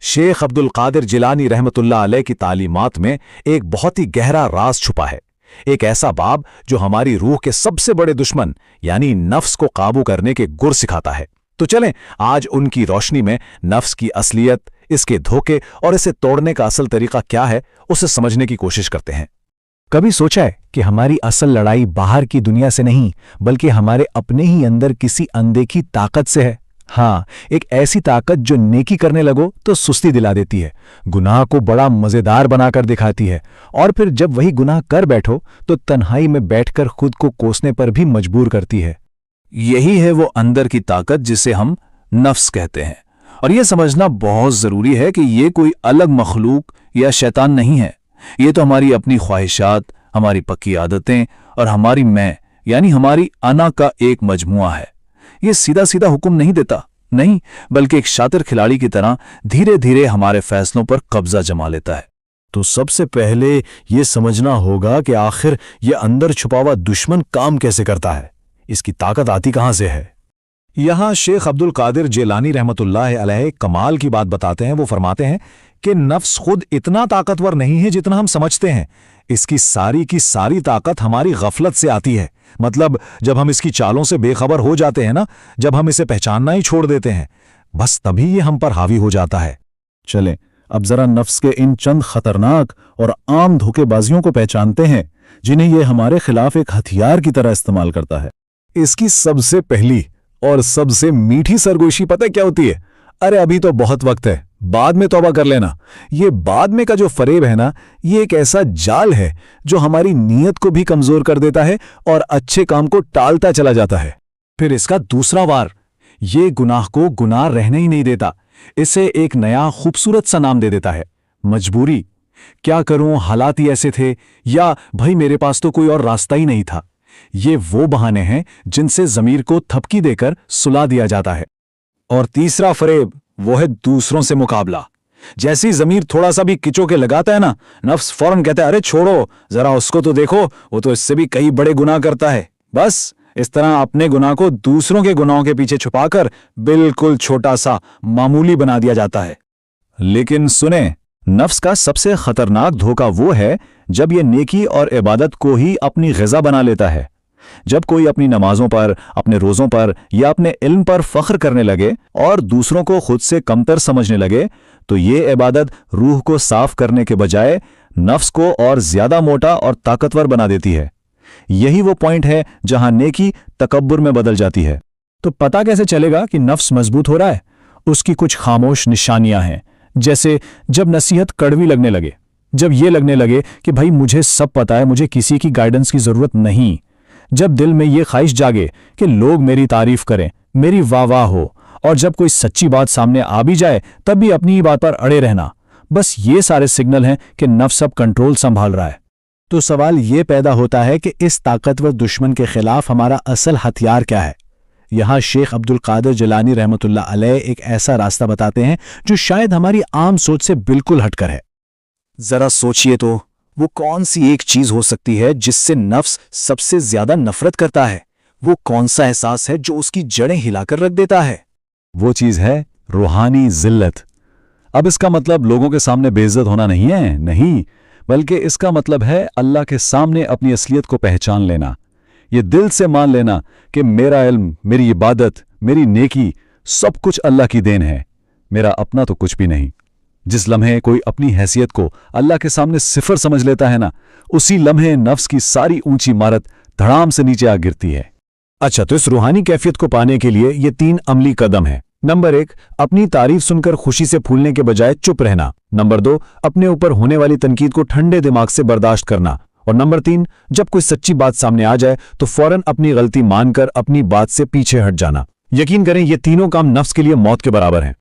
शेख अब्दुल कादिर जिलानी रहमतुल्लाह अलैह की तालीमात में एक बहुत ही गहरा राज छुपा है। एक ऐसा बाब जो हमारी रूह के सबसे बड़े दुश्मन यानी नफ्स को काबू करने के गुर सिखाता है। तो चलें आज उनकी रोशनी में नफ्स की असलियत, इसके धोखे और इसे तोड़ने का असल तरीका क्या है उसे समझने की कोशिश करते हैं। कभी सोचा है कि हमारी असल लड़ाई बाहर की दुनिया से नहीं बल्कि हमारे अपने ही अंदर किसी अनदेखी ताकत से है। हाँ, एक ऐसी ताकत जो नेकी करने लगो तो सुस्ती दिला देती है, गुनाह को बड़ा मजेदार बनाकर दिखाती है और फिर जब वही गुनाह कर बैठो तो तन्हाई में बैठकर खुद को कोसने पर भी मजबूर करती है। यही है वो अंदर की ताकत जिसे हम नफ्स कहते हैं। और यह समझना बहुत जरूरी है कि ये कोई अलग मखलूक या शैतान नहीं है। ये तो हमारी अपनी ख्वाहिशात, हमारी पक्की आदतें और हमारी मैं यानी हमारी अना का एक मजमुआ है। ये सीधा सीधा हुक्म नहीं देता, नहीं, बल्कि एक शातिर खिलाड़ी की तरह धीरे धीरे हमारे फैसलों पर कब्जा जमा लेता है। तो सबसे पहले ये समझना होगा कि आखिर ये अंदर छुपा हुआ दुश्मन काम कैसे करता है, इसकी ताकत आती कहां से है। यहां शेख अब्दुल कादिर जिलानी रहमतुल्लाह अलैह कमाल की बात बताते हैं। वो फरमाते हैं कि नफ्स खुद इतना ताकतवर नहीं है जितना हम समझते हैं। इसकी सारी की सारी ताकत हमारी गफलत से आती है। मतलब जब हम इसकी चालों से बेखबर हो जाते हैं ना, जब हम इसे पहचानना ही छोड़ देते हैं, बस तभी ये हम पर हावी हो जाता है। चलें अब जरा नफ्स के इन चंद खतरनाक और आम धोखेबाजियों को पहचानते हैं जिन्हें यह हमारे खिलाफ एक हथियार की तरह इस्तेमाल करता है। इसकी सबसे पहली और सबसे मीठी सरगोशी पता क्या होती है? अरे अभी तो बहुत वक्त है, बाद में तौबा कर लेना। ये बाद में का जो फरेब है ना, ये एक ऐसा जाल है जो हमारी नीयत को भी कमजोर कर देता है और अच्छे काम को टालता चला जाता है। फिर इसका दूसरा वार, ये गुनाह को गुनाह रहने ही नहीं देता, इसे एक नया खूबसूरत सा नाम दे देता है, मजबूरी। क्या करूं, हालात ही ऐसे थे, या भाई मेरे पास तो कोई और रास्ता ही नहीं था। ये वो बहाने हैं जिनसे ज़मीर को थपकी देकर सुला दिया जाता है। और तीसरा फरेब वो है दूसरों से मुकाबला। जैसी ज़मीर थोड़ा सा भी किचो के लगाता है ना, नफ्स फौरन कहता है अरे छोड़ो, जरा उसको तो देखो, वो तो इससे भी कई बड़े गुनाह करता है। बस इस तरह अपने गुनाह को दूसरों के गुनाहों के पीछे छुपाकर बिल्कुल छोटा सा मामूली बना दिया जाता है। लेकिन सुने, नफ्स का सबसे खतरनाक धोखा वो है जब ये नेकी और इबादत को ही अपनी ग़िज़ा बना लेता है। जब कोई अपनी नमाजों पर, अपने रोज़ों पर या अपने इल्म पर फ़ख्र करने लगे और दूसरों को खुद से कमतर समझने लगे, तो ये इबादत रूह को साफ करने के बजाय नफ्स को और ज़्यादा मोटा और ताकतवर बना देती है। यही वो पॉइंट है जहां नेकी तकब्बुर में बदल जाती है। तो पता कैसे चलेगा कि नफ्स मजबूत हो रहा है? उसकी कुछ खामोश निशानियां हैं, जैसे जब नसीहत कड़वी लगने लगे, जब ये लगने लगे कि भाई मुझे सब पता है, मुझे किसी की गाइडेंस की जरूरत नहीं, जब दिल में ये ख्वाहिश जागे कि लोग मेरी तारीफ करें, मेरी वाह वाह हो, और जब कोई सच्ची बात सामने आ भी जाए तब भी अपनी ही बात पर अड़े रहना। बस ये सारे सिग्नल हैं कि नफ्स अब कंट्रोल संभाल रहा है। तो सवाल ये पैदा होता है कि इस ताकतवर दुश्मन के खिलाफ हमारा असल हथियार क्या है। यहाँ शेख अब्दुल कादिर जिलानी रहमतुल्लाह अलैह एक ऐसा रास्ता बताते हैं जो शायद हमारी आम सोच से बिल्कुल हटकर है। जरा सोचिए तो, वो कौन सी एक चीज हो सकती है जिससे नफ्स सबसे ज्यादा नफरत करता है? वो कौन सा एहसास है जो उसकी जड़ें हिलाकर रख देता है? वो चीज है रूहानी जिल्लत। अब इसका मतलब लोगों के सामने बेइज्जत होना नहीं है, नहीं, बल्कि इसका मतलब है अल्लाह के सामने अपनी असलियत को पहचान लेना। ये दिल से मान लेना कि मेरा इल्म, मेरी इबादत, मेरी नेकी सब कुछ अल्लाह की देन है, मेरा अपना तो कुछ भी नहीं। जिस लम्हे कोई अपनी हैसियत को अल्लाह के सामने सिफर समझ लेता है ना, उसी लम्हे नफ्स की सारी ऊंची इमारत धड़ाम से नीचे आ गिरती है। अच्छा, तो इस रूहानी कैफियत को पाने के लिए ये 3 अमली कदम हैं। नंबर 1, अपनी तारीफ सुनकर खुशी से फूलने के बजाय चुप रहना। नंबर 2, अपने ऊपर होने वाली तनकीद को ठंडे दिमाग से बर्दाश्त करना। और नंबर 3, जब कोई सच्ची बात सामने आ जाए तो फौरन अपनी गलती मानकर अपनी बात से पीछे हट जाना। यकीन करें, ये तीनों काम नफ्स के लिए मौत के बराबर हैं।